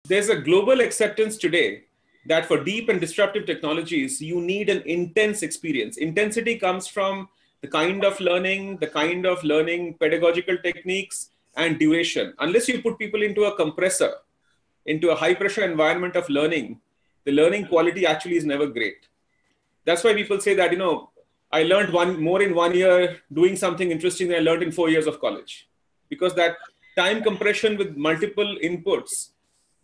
there's a global acceptance today that for deep and disruptive technologies, you need an intense experience. Intensity comes from the kind of learning, pedagogical techniques, and duration. Unless you put people into a compressor, into a high pressure environment of learning, the learning quality actually is never great. That's why people say that, I learned more in 1 year doing something interesting than I learned in 4 years of college. Because that time compression with multiple inputs,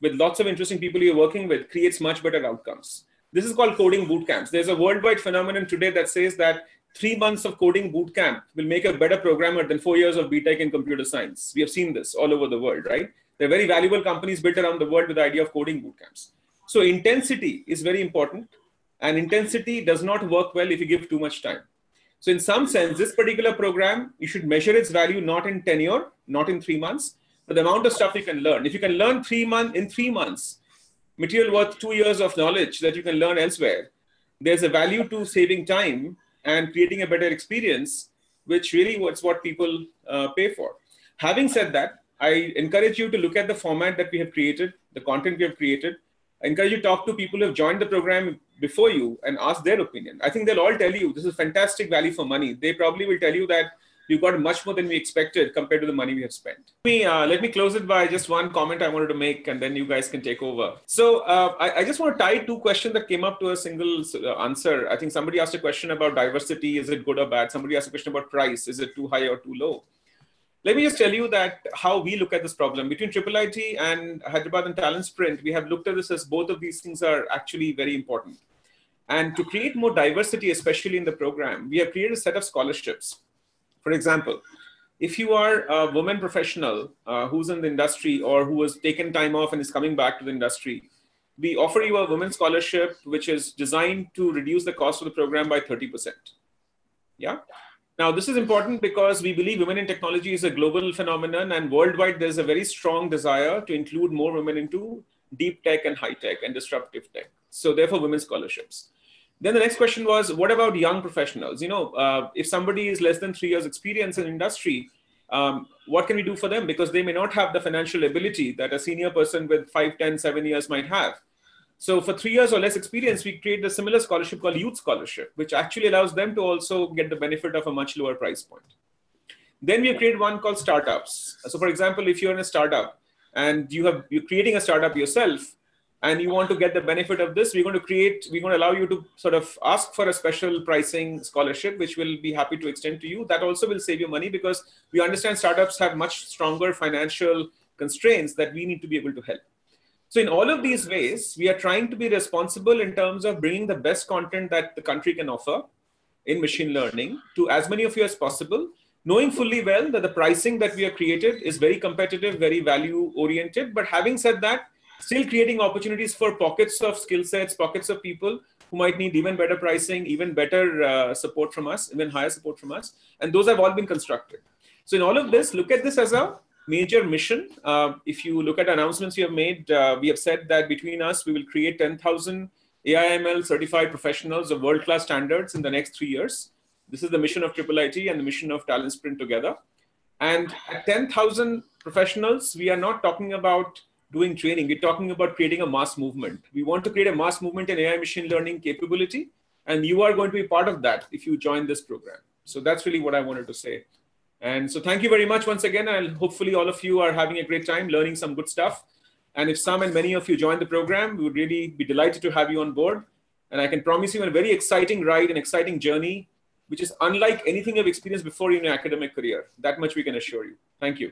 with lots of interesting people you're working with, creates much better outcomes. This is called coding boot camps. There's a worldwide phenomenon today that says that 3 months of coding boot camp will make a better programmer than 4 years of BTech in computer science. We have seen this all over the world, right? There are very valuable companies built around the world with the idea of coding boot camps. So intensity is very important. And intensity does not work well if you give too much time. So in some sense, this particular program, you should measure its value not in tenure, not in 3 months, but the amount of stuff you can learn. If you can learn in 3 months, material worth 2 years of knowledge that you can learn elsewhere, there's a value to saving time and creating a better experience, which really was what people pay for. Having said that, I encourage you to look at the format that we have created, the content we have created. I encourage you to talk to people who have joined the program before you and ask their opinion. I think they'll all tell you this is fantastic value for money. They probably will tell you that we've got much more than we expected compared to the money we have spent. Let me close it by just one comment I wanted to make, and then you guys can take over. So I just want to tie two questions that came up to a single answer. I think somebody asked a question about diversity. Is it good or bad? Somebody asked a question about price. Is it too high or too low? Let me just tell you that how we look at this problem. Between IIIT and Hyderabad and Talentsprint, we have looked at this as both of these things are actually very important. And to create more diversity, especially in the program, we have created a set of scholarships. For example, if you are a woman professional who's in the industry or who has taken time off and is coming back to the industry, we offer you a women's scholarship, which is designed to reduce the cost of the program by 30%. Yeah. Now, this is important because we believe women in technology is a global phenomenon, and worldwide, there's a very strong desire to include more women into deep tech and high tech and disruptive tech. So therefore, women's scholarships. Then the next question was, what about young professionals? If somebody is less than 3 years experience in industry, what can we do for them? Because they may not have the financial ability that a senior person with 5, 10, 7 years might have. So for 3 years or less experience, we created a similar scholarship called Youth Scholarship, which actually allows them to also get the benefit of a much lower price point. Then we have created one called Startups. So for example, if you're in a startup and you're creating a startup yourself and you want to get the benefit of this, we're going to allow you to sort of ask for a special pricing scholarship, which we'll be happy to extend to you. That also will save you money because we understand startups have much stronger financial constraints that we need to be able to help. So in all of these ways, we are trying to be responsible in terms of bringing the best content that the country can offer in machine learning to as many of you as possible, knowing fully well that the pricing that we have created is very competitive, very value oriented. But having said that, still creating opportunities for pockets of skill sets, pockets of people who might need even better pricing, even better support from us, even higher support from us. And those have all been constructed. So in all of this, look at this as a major mission. If you look at announcements we have made, we have said that between us, we will create 10,000 AI/ML certified professionals of world-class standards in the next 3 years. This is the mission of IIIT and the mission of Talentsprint together. And at 10,000 professionals, we are not talking about doing training. We're talking about creating a mass movement. We want to create a mass movement in AI machine learning capability. And you are going to be part of that if you join this program. So that's really what I wanted to say. And so thank you very much once again. And hopefully all of you are having a great time learning some good stuff. And if some and many of you join the program, we would really be delighted to have you on board. And I can promise you a very exciting ride, an exciting journey, which is unlike anything you've experienced before in your academic career. That much we can assure you. Thank you.